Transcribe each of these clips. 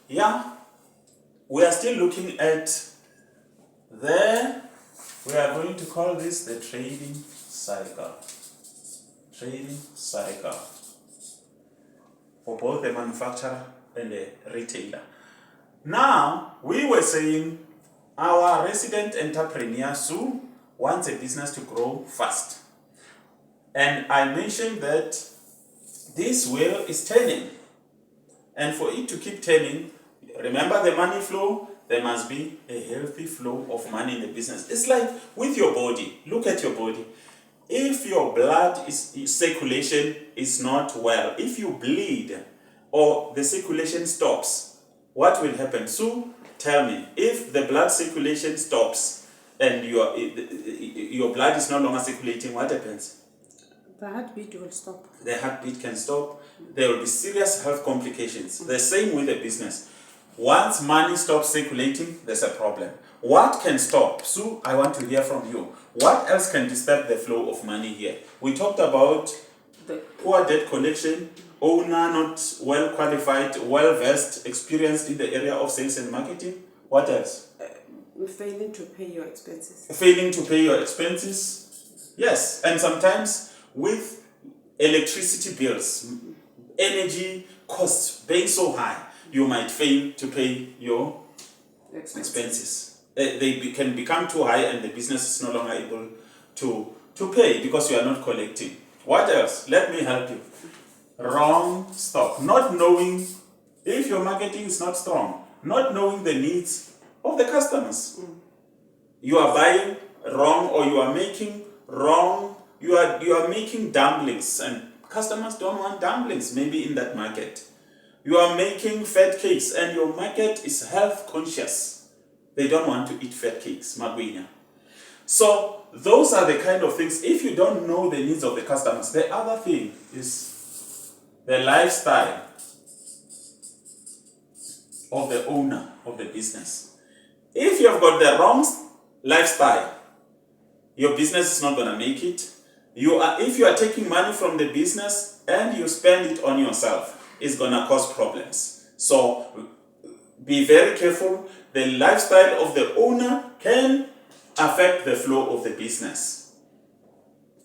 Yeah, we are still looking at we are going to call this the trading cycle. Trading cycle for both the manufacturer and the retailer. Now, we were saying our resident entrepreneur Sue wants a business to grow fast. And I mentioned that this wheel is turning. And for it to keep turning, remember the money flow, there must be a healthy flow of money in the business. It's like with your body. Look at your body. If your blood circulation is not well, if you bleed or the circulation stops, what will happen? So tell me, if the blood circulation stops and your blood is no longer circulating, what happens? The heartbeat will stop. The heartbeat can stop. There will be serious health complications. The same with the business. Once money stops circulating, there's a problem. What can stop? Sue, I want to hear from you. What else can disturb the flow of money here? We talked about the poor debt collection, owner not well qualified, well versed, experienced in the area of sales and marketing. What else? Failing to pay your expenses. Failing to pay your expenses. Yes, and sometimes with electricity bills, energy costs being so high, you might fail to pay your expenses. They can become too high and the business is no longer able to pay because you are not collecting. What else? Let me help you. Wrong stock. Not knowing if your marketing is not strong. Not knowing the needs of the customers. You are buying wrong or you are making wrong. You are making dumplings and customers don't want dumplings maybe in that market. You are making fat cakes and your market is health conscious. They don't want to eat fat cakes, magwinya. So those are the kind of things, if you don't know the needs of the customers. The other thing is the lifestyle of the owner of the business. If you have got the wrong lifestyle, your business is not going to make it. If you are taking money from the business and you spend it on yourself, it's going to cause problems. So be very careful. The lifestyle of the owner can affect the flow of the business.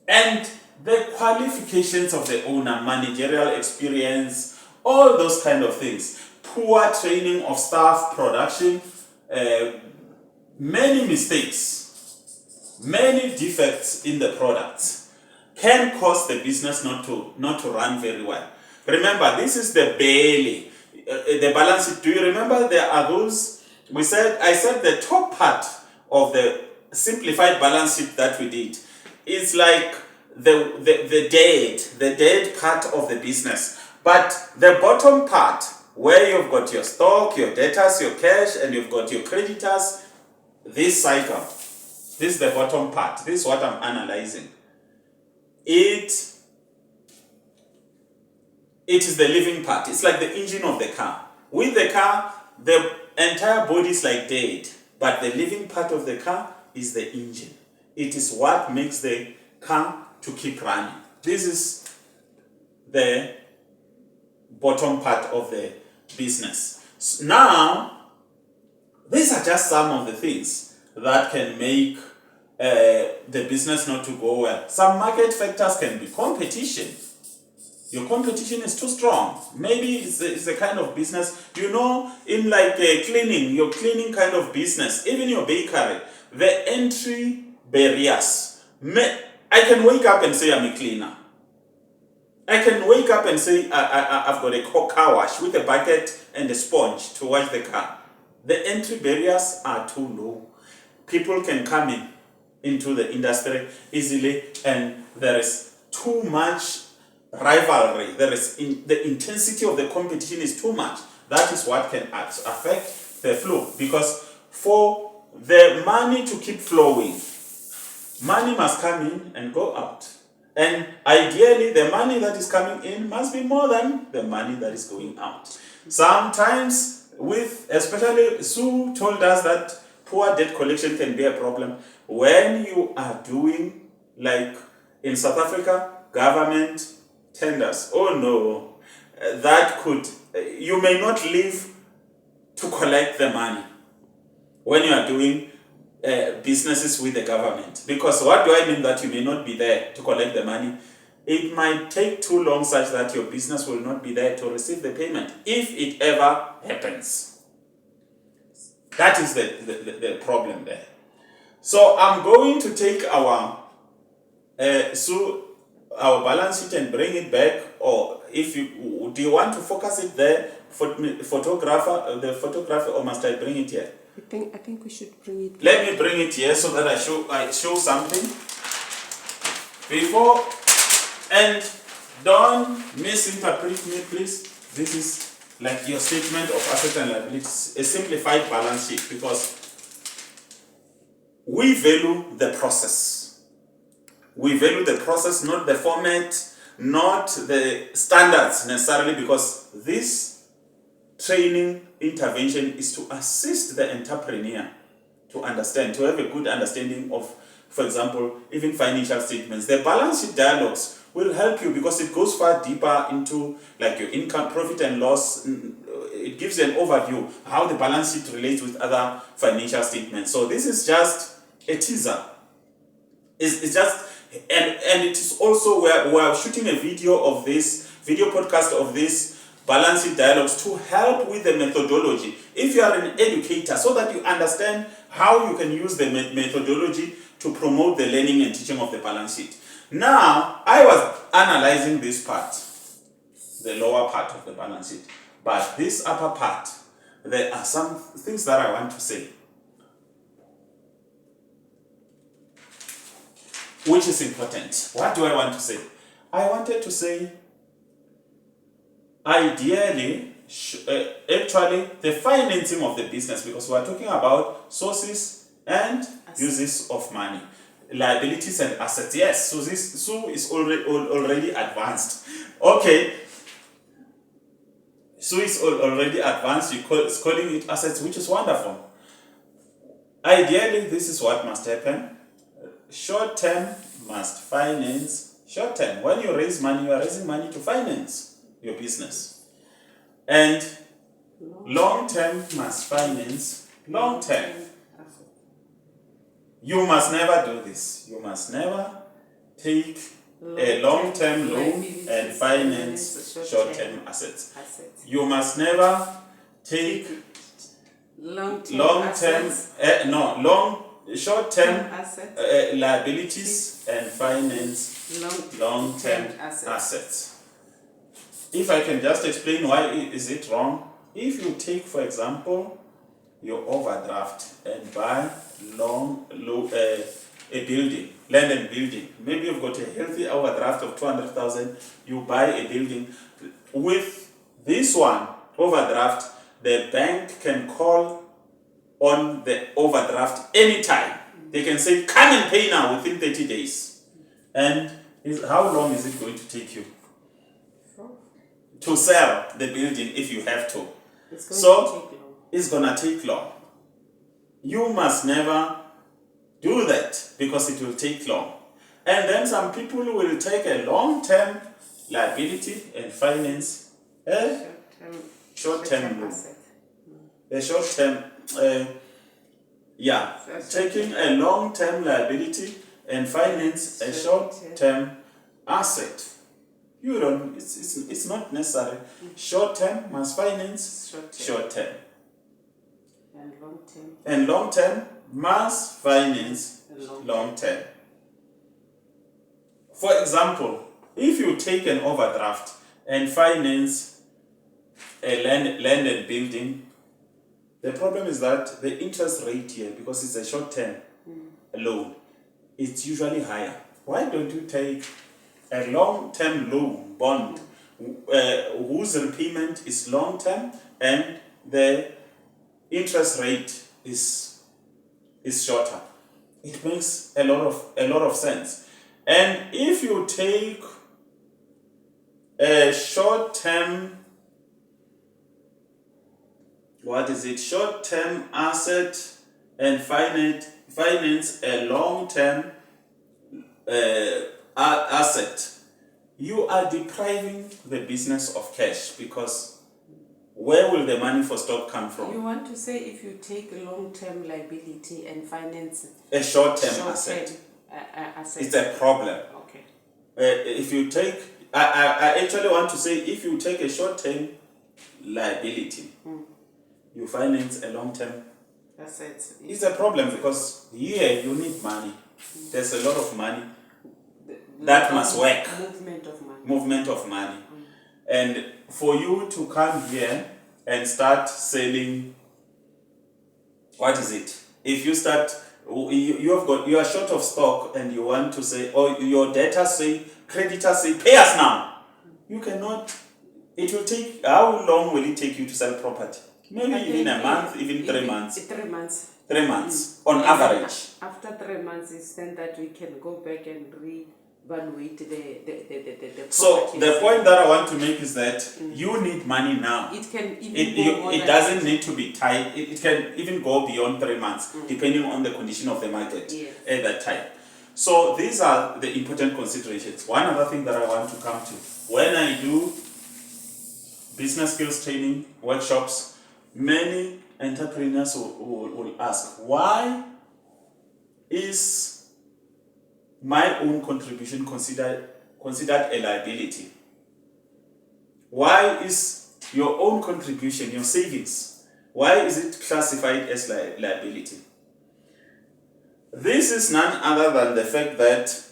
And the qualifications of the owner, managerial experience, all those kind of things. Poor training of staff, production, many mistakes, many defects in the products can cause the business not to run very well. Remember, this is the belly, the balance sheet. Do you remember there are those? I said the top part of the simplified balance sheet that we did is like the dead part of the business. But the bottom part, where you've got your stock, your debtors, your cash, and you've got your creditors, this cycle, this is the bottom part. This is what I'm analyzing. It is the living part. It's like the engine of the car. With the car, the entire body is like dead, but the living part of the car is the engine. It is what makes the car to keep running. This is the bottom part of the business. So now, these are just some of the things that can make the business not to go well. Some market factors can be competition. Your competition is too strong. Maybe it's a kind of business, in like cleaning, your cleaning kind of business, even your bakery, the entry barriers. I can wake up and say I'm a cleaner. I can wake up and say I've got a car wash with a bucket and a sponge to wash the car. The entry barriers are too low. People can come into the industry easily and there is too much rivalry. The intensity of the competition is too much. That is what can affect the flow. Because for the money to keep flowing, money must come in and go out. And ideally, the money that is coming in must be more than the money that is going out. Sometimes, especially Sue told us that poor debt collection can be a problem when you are doing, like in South Africa, government tenders. Oh no, you may not live to collect the money when you are doing businesses with the government. Because what do I mean that you may not be there to collect the money? It might take too long such that your business will not be there to receive the payment if it ever happens. That is the problem there. So I'm going to take our our balance sheet and bring it back, or if you do you want to focus it there, the photographer, or must I bring it here? I think we should bring it. Let me bring it here so that I show something before, and don't misinterpret me, please. This is like your statement of assets and liabilities, a simplified balance sheet, because we value the process. We value the process, not the format, not the standards necessarily, because this training intervention is to assist the entrepreneur to understand, to have a good understanding of, for example, even financial statements. The balance sheet dialogues will help you because it goes far deeper into like your income, profit and loss. It gives you an overview how the balance sheet relates with other financial statements. So this is just a teaser. It's just, and it is also where we're shooting a video podcast of this balance sheet dialogues to help with the methodology. If you are an educator, so that you understand how you can use the methodology to promote the learning and teaching of the balance sheet. Now, I was analyzing this part, the lower part of the balance sheet, but this upper part, there are some things that I want to say, which is important. What do I want to say? I wanted to say, ideally, actually, the financing of the business, because we are talking about sources and uses of money, liabilities and assets. Yes, so this is already advanced. Okay, so it's already advanced. It's calling it assets, which is wonderful. Ideally, this is what must happen. Short term must finance short term. When you raise money, you are raising money to finance your business. And long term must finance long term. You must never do this. You must never take a long term loan and finance short term assets. You must never take short-term liabilities and finance long-term assets. If I can just explain why is it wrong. If you take, for example, your overdraft and buy a building, land and building. Maybe you've got a healthy overdraft of 200,000. You buy a building. With this one overdraft, the bank can call on the overdraft anytime. They can say, come and pay now within 30 days. And how long is it going to take you to sell the building if you have to? It's going to take long. You must never do that because it will take long. And then some people will take a long-term liability and finance a short-term loan. A short-term, taking a long-term liability and finance a short-term asset. You don't. It's not necessary. Short-term must finance short-term. And long-term must finance long-term. For example, if you take an overdraft and finance a land and building, the problem is that the interest rate here, because it's a short-term loan, it's usually higher. Why don't you take a long-term loan bond whose repayment is long-term and the interest rate is shorter? It makes a lot of sense. And if you take a short-term short-term asset and finance a long-term asset, you are depriving the business of cash, because where will the money for stock come from? You want to say if you take a long-term liability and finance A short-term short-term asset. asset. It's a problem. Okay. If you take, I actually want to say, if you take a short-term liability, you finance a long-term, Assets. it's a problem because here you need money. There's a lot of money that must work. Movement of money. Movement of money. And for you to come here and start selling, what is it? If you start, you are short of stock and you want to say, or your debtors say, creditors say, pay us now. You cannot. It will take, how long will it take you to sell property? Maybe even a month, even 3 months. 3 months. 3 months on average. After 3 months, it's then that we can go back and reevaluate the So properties. the point that I want to make is that you need money now. It can even go more It than doesn't that. need to be tied. It can even go beyond 3 months, depending on the condition of the market Yes. at that time. So these are the important considerations. One other thing that I want to come to, when I do business skills training workshops, many entrepreneurs will ask, why is my own contribution considered a liability? Why is your own contribution, your savings, why is it classified as liability? This is none other than the fact that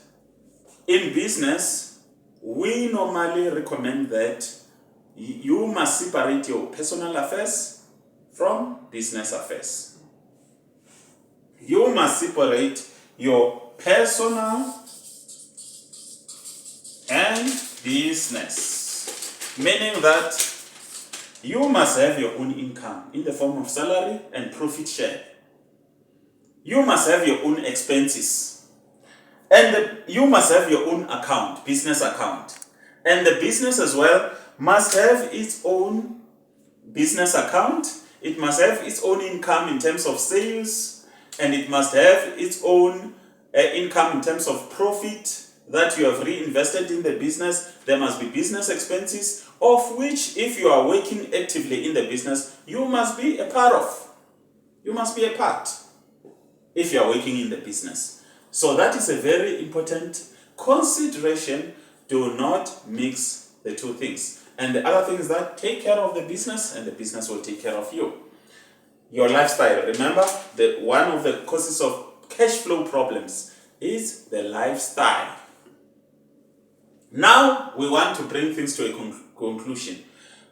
in business, we normally recommend that you must separate your personal affairs from business affairs. You must separate your personal and business. Meaning that you must have your own income in the form of salary and profit share. You must have your own expenses. And you must have your own account, business account. And the business as well must have its own business account. It must have its own income in terms of sales, and it must have its own income in terms of profit that you have reinvested in the business. There must be business expenses, of which, if you are working actively in the business, you must be a part of. You must be a part if you are working in the business. So that is a very important consideration. Do not mix the two things. And the other thing is that take care of the business and the business will take care of you. Your lifestyle. Remember, one of the causes of cash flow problems is the lifestyle. Now, we want to bring things to a conclusion.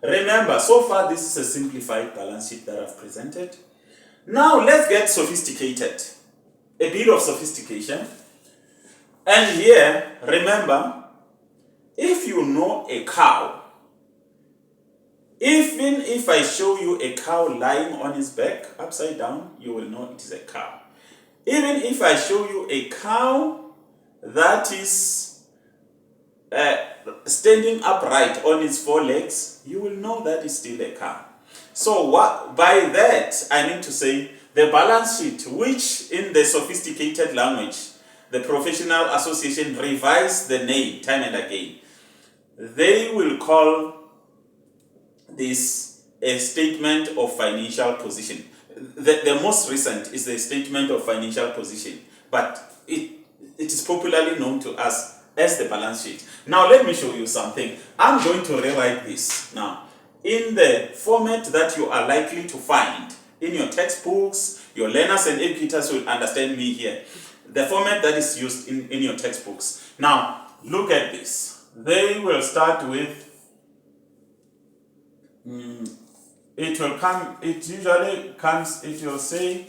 Remember, so far this is a simplified balance sheet that I've presented. Now, let's get sophisticated. A bit of sophistication. And here, remember, if you know a cow, even if I show you a cow lying on its back, upside down, you will know it is a cow. Even if I show you a cow that is standing upright on its 4 legs, you will know that it's still a cow. So by that, I mean to say, the balance sheet, which in the sophisticated language, the professional association revise the name time and again, they will call this a statement of financial position. The most recent is the statement of financial position, but it is popularly known to us as the balance sheet. Now let me show you something. I'm going to rewrite this now in the format that you are likely to find in your textbooks. Your learners and educators will understand me here. The format that is used in your textbooks. Now look at this. They will start with it usually comes, it will say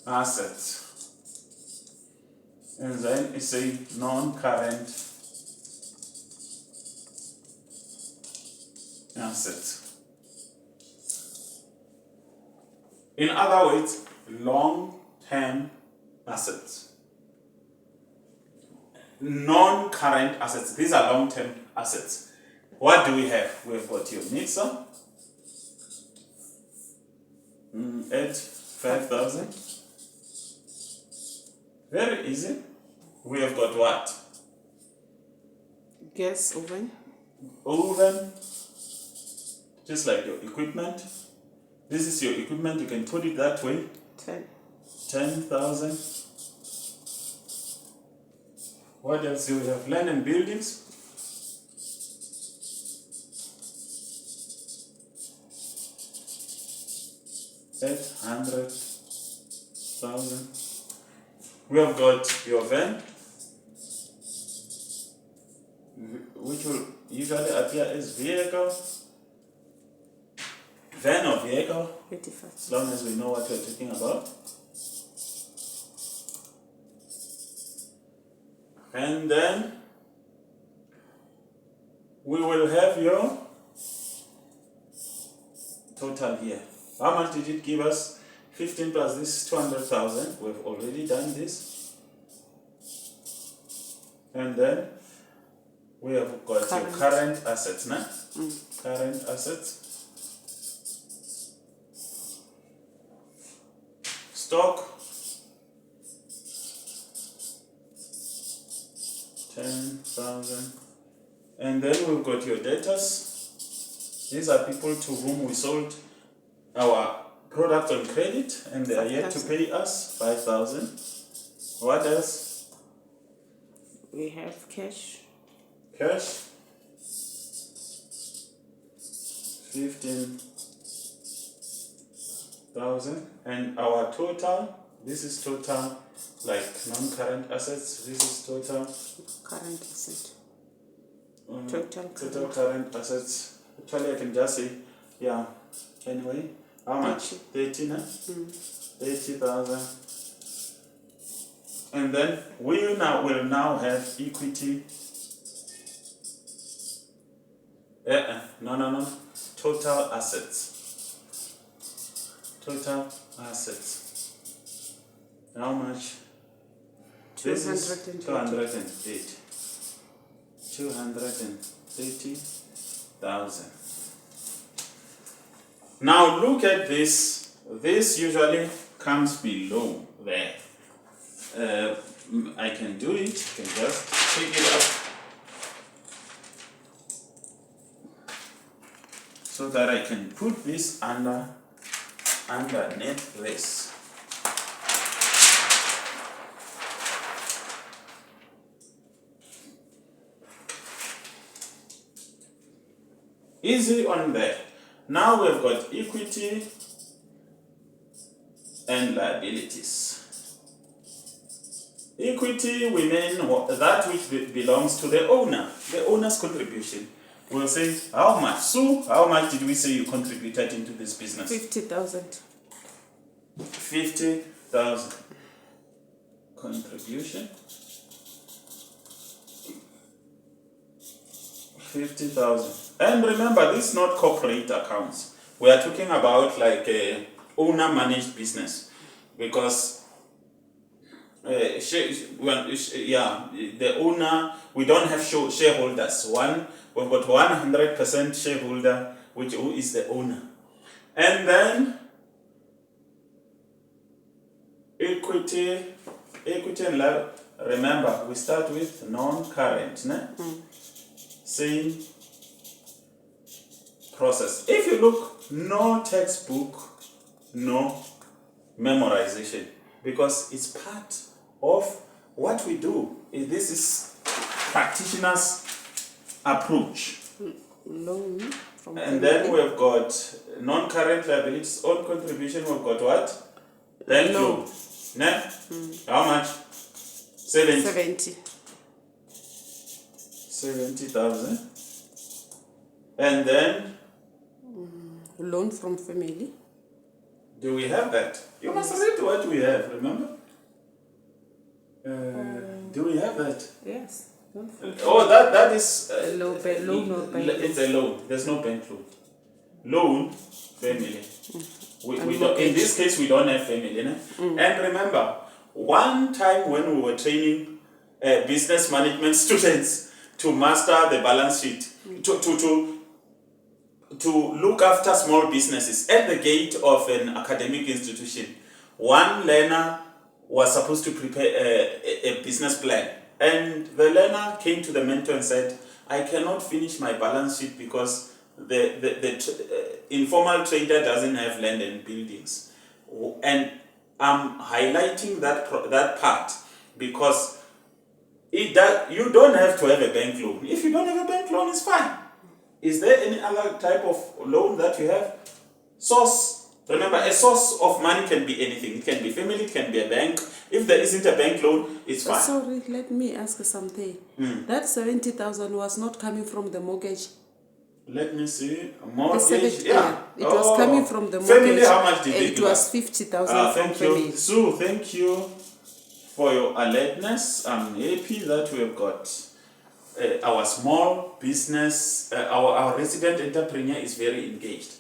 assets. And then it say non-current assets. In other words, long-term assets. Non-current assets. These are long-term assets. What do we have? We've got your mixer at 5,000. Very easy. We have got what? Gas oven. Oven just like your equipment. This is your equipment, you can put it that way. 10,000. What else do we have? Land and buildings. $800,000. We have got your van, which will usually appear as vehicle. Van or vehicle, 85. as long as we know what we're talking about. And then we will have your total here. How much did it give us? 15 plus this 200,000. We've already done this. And then we have got your current assets, nah? Current assets. Stock. 10,000. And then we've got your debtors. These are people to whom we sold our product on credit and they are yet to pay us 5,000. What else? We have cash. Cash. 15,000. And our total, this is total like non-current assets. This is total Current asset. total current assets. Actually, I can just say, yeah. Anyway, how much? 30, nah? 30,000. And then we will now have equity. No. Total assets. Total assets. How much? This is 230. 230,000. Now look at this. This usually comes below there. I can do it. I can just pick it up so that I can put this underneath this. Easy on there. Now we've got equity and liabilities. Equity, we mean that which belongs to the owner, the owner's contribution. We'll say, how much? So, how much did we say you contributed into this business? 50,000. 50,000 contribution. 50,000. And remember, this is not corporate accounts. We are talking about like a owner managed business, because the owner, we don't have shareholders. We've got 100% shareholder, who is the owner. And then equity and liability. Remember, we start with non-current. Same process. If you look, no textbook, no memorization, because it's part of what we do. This is practitioner's approach. Loan from and then we've got non-current liabilities, own contribution. We've got what? Bank loan. How much? 70. 70,000. And then loan from family. Do we have that? You must read what we have, remember? Do we have that? Yes. Oh, that is loan or bank. It's a loan. There's no bank loan. Loan, family. We don't, in this case, we don't have family. And remember, one time when we were training business management students to master the balance sheet, to look after small businesses at the gate of an academic institution, one learner was supposed to prepare a business plan. And the learner came to the mentor and said, I cannot finish my balance sheet because informal trader doesn't have land and buildings. And I'm highlighting that part because you don't have to have a bank loan. If you don't have a bank loan, it's fine. Is there any other type of loan that you have? Source. Remember, a source of money can be anything. It can be family, it can be a bank. If there isn't a bank loan, it's fine. Sorry, let me ask something. That 70,000 was not coming from the mortgage. Let me see. A mortgage. It was coming from the mortgage. Family, how much did they give was us? 50,000 from Thank family. you. Sue, thank you for your alertness. I'm happy that we have got our small business, our resident entrepreneur is very engaged.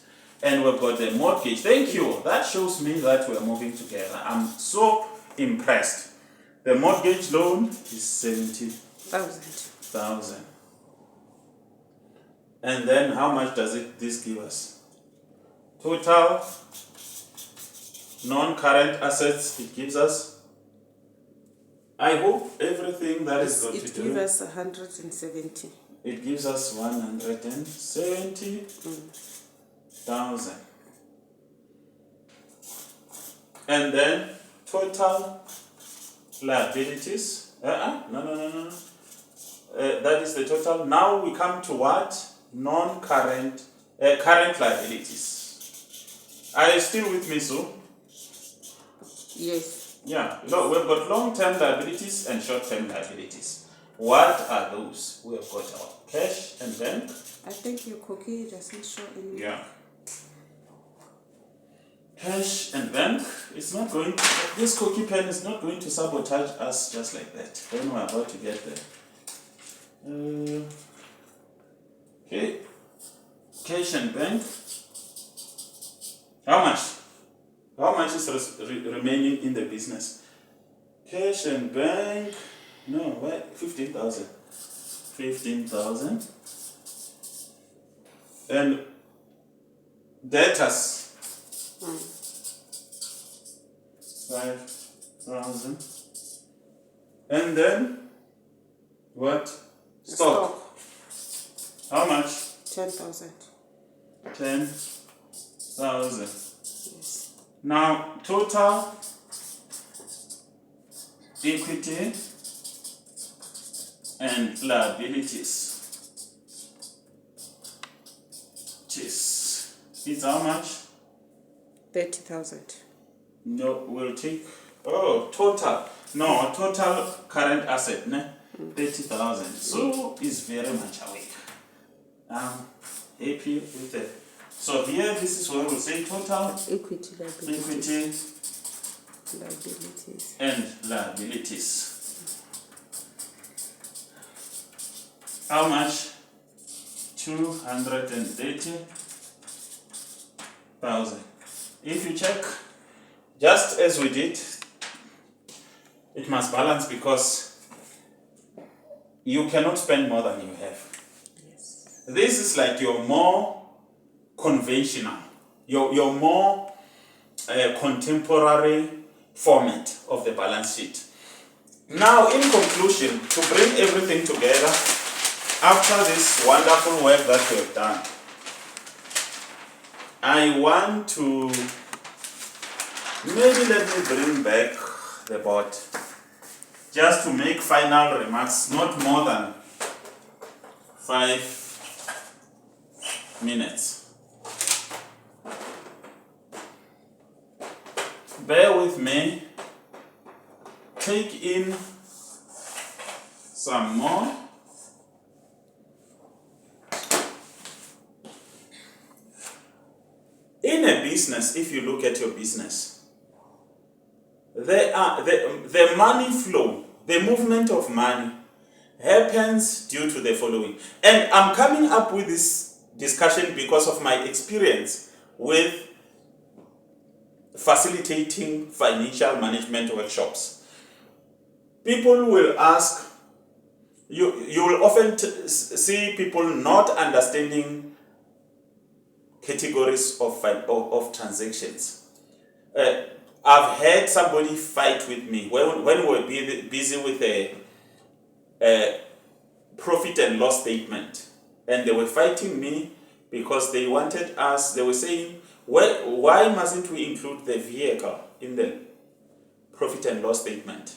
And we've got the mortgage. Thank you. That shows me that we're moving together. I'm so impressed. The mortgage loan is 70,000. And then how much does this give us? Total non-current assets it gives us. I hope everything that is going to do. It gives us 170. It gives us 170,000. And then total liabilities. No. That is the total. Now we come to what? Non-current, current liabilities. Are you still with me, Sue? Yes. Yeah. No, we've got long-term liabilities and short-term liabilities. What are those? We have got our cash and bank. I think your cookie doesn't show any. Yeah. Cash and bank. It's not going to, this cookie pen is not going to sabotage us just like that when we're about to get there. Okay. Cash and bank. How much? How much is remaining in the business? Cash and bank. No, what? 15,000. 15,000. And debtors. 5,000. And then what? Stock. How much? 10,000. 10,000. Yes. Now total equity and liabilities. It's how much? 30,000. No, we'll take. Oh, total. No, total current asset, ne? 30,000. So is very much awake. I'm happy with it. So here, this is where we'll say total Equity liabilities. equity Liabilities. and liabilities. How much? 230,000. If you check, just as we did, it must balance because you cannot spend more than you have. Yes. This is like your more conventional, your more contemporary format of the balance sheet. Now, in conclusion, to bring everything together, after this wonderful work that we have done, I want to maybe let me bring back the board just to make final remarks, not more than 5 minutes. Bear with me. Take in some more. In a business, if you look at your business, the money flow, the movement of money happens due to the following. And I'm coming up with this discussion because of my experience with facilitating financial management workshops. People will ask, you will often see people not understanding categories of transactions. I've had somebody fight with me when we were busy with a profit and loss statement, and they were fighting me because they wanted us, they were saying, why mustn't we include the vehicle in the profit and loss statement?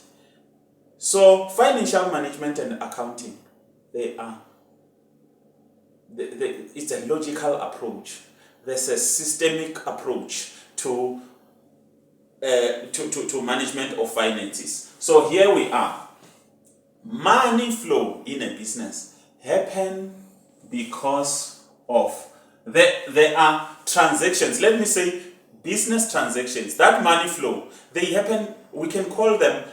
So financial management and accounting, it's a logical approach. There's a systemic approach to management of finances. So here we are. Money flow in a business happen because of there are transactions. Let me say business transactions. That money flow, they happen, we can call them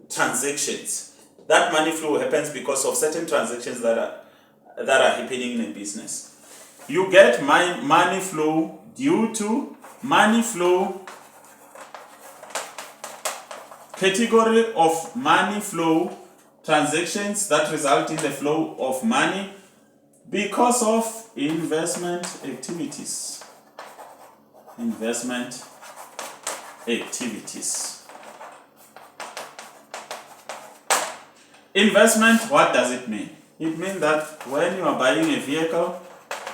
transactions. That money flow happens because of certain transactions that are happening in a business. You get money flow due to money flow, category of money flow, transactions that result in the flow of money because of investment activities. Investment activities. Investment, what does it mean? It means that when you are buying a vehicle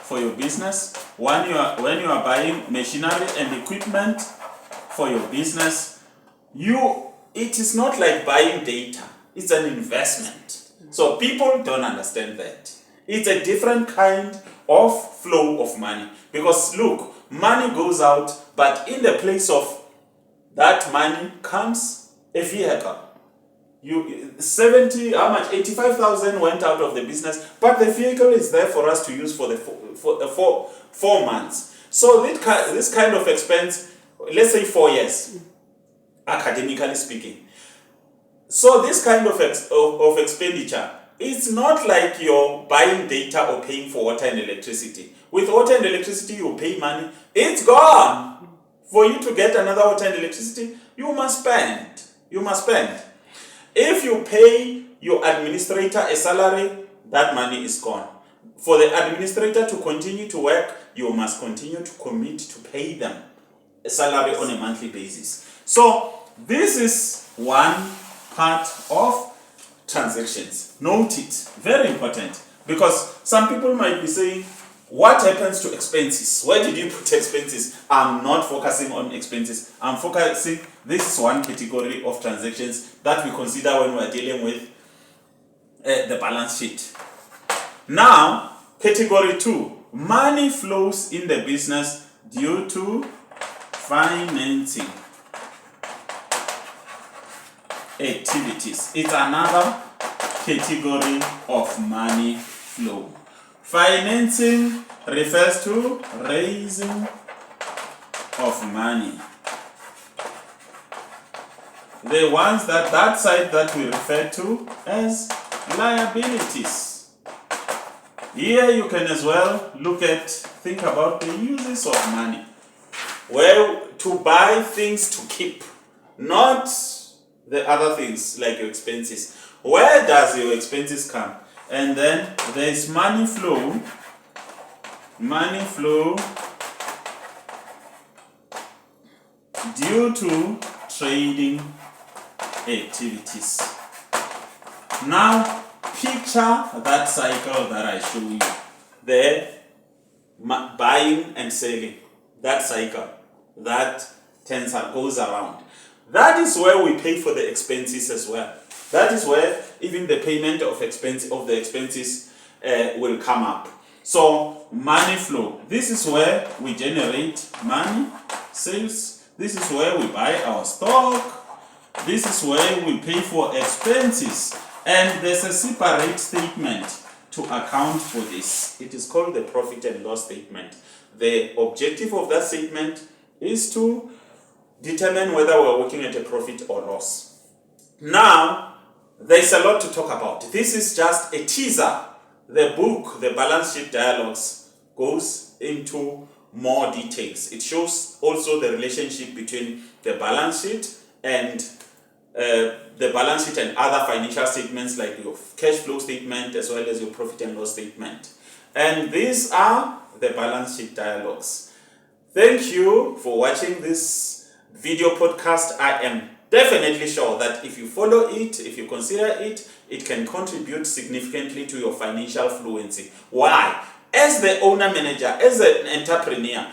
for your business, when you are buying machinery and equipment for your business, it is not like buying data. It's an investment. So people don't understand that. It's a different kind of flow of money. Because look, money goes out, but in the place of that money comes a vehicle. 85,000 went out of the business, but the vehicle is there for us to use for the 4 months. So this kind of expense, let's say 4 years, academically speaking. So this kind of expenditure, it's not like you're buying data or paying for water and electricity. With water and electricity, you pay money, it's gone. For you to get another water and electricity, you must spend. If you pay your administrator a salary, that money is gone. For the administrator to continue to work, you must continue to commit to pay them a salary on a monthly basis. So this is one part of transactions. Note it, very important, because some people might be saying, what happens to expenses? Where did you put expenses? I'm not focusing on expenses. I'm focusing, this is one category of transactions that we consider when we're dealing with the balance sheet. Now, category 2, money flows in the business due to financing activities. It's another category of money flow. Financing refers to raising of money. The ones that side that we refer to as liabilities. Here you can as well think about the uses of money. Well, to buy things to keep, not the other things like your expenses. Where does your expenses come? And then there is money flow due to trading activities. Now picture that cycle that I show you, the buying and selling, that cycle that goes around. That is where we pay for the expenses as well. That is where even the payment of the expenses will come up. So money flow. This is where we generate money, sales. This is where we buy our stock. This is where we pay for expenses. And there's a separate statement to account for this. It is called the profit and loss statement. The objective of that statement is to determine whether we're working at a profit or loss. Now, there's a lot to talk about. This is just a teaser. The book, the Balance Sheet Dialogues, goes into more details. It shows also the relationship between the balance sheet and other financial statements like your cash flow statement as well as your profit and loss statement. And these are the Balance Sheet Dialogues. Thank you for watching this video podcast. I am definitely sure that if you follow it, if you consider it, it can contribute significantly to your financial fluency. Why? as the owner manager, as an entrepreneur,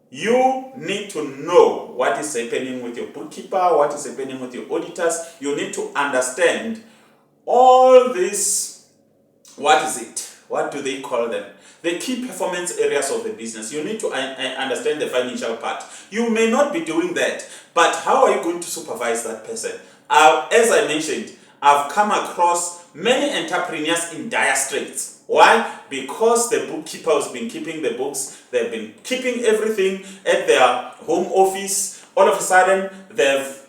you need to know what is happening with your bookkeeper, what is happening with your auditors. You need to understand all this. What is it? What do they call them? The key performance areas of the business. You need to understand the financial part. You may not be doing that, but how are you going to supervise that person? As I mentioned, I've come across many entrepreneurs in dire straits. Why? Because the bookkeeper has been keeping the books, they've been keeping everything at their home office. All of a sudden, they've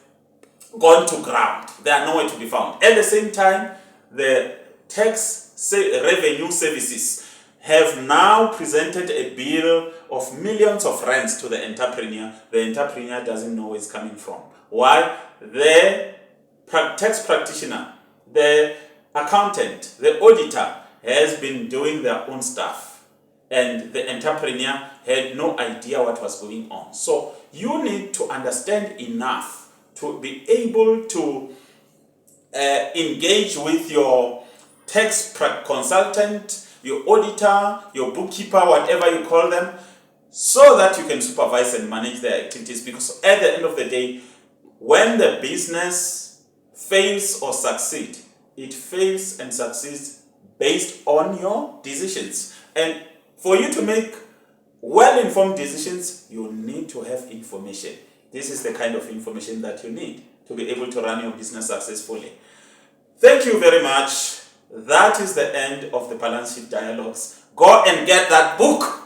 gone to ground. They are nowhere to be found. At the same time, the revenue services have now presented a bill of millions of rands to the entrepreneur. The entrepreneur doesn't know where it's coming from. Why? The tax practitioner, the accountant, the auditor has been doing their own stuff, and the entrepreneur had no idea what was going on. So you need to understand enough to be able to engage with your tax consultant, your auditor, your bookkeeper, whatever you call them, so that you can supervise and manage their activities. Because at the end of the day, when the business fails or succeeds, it fails and succeeds based on your decisions. And for you to make well-informed decisions, you need to have information. This is the kind of information that you need to be able to run your business successfully. Thank you very much. That is the end of the Balance Sheet Dialogues. Go and get that book.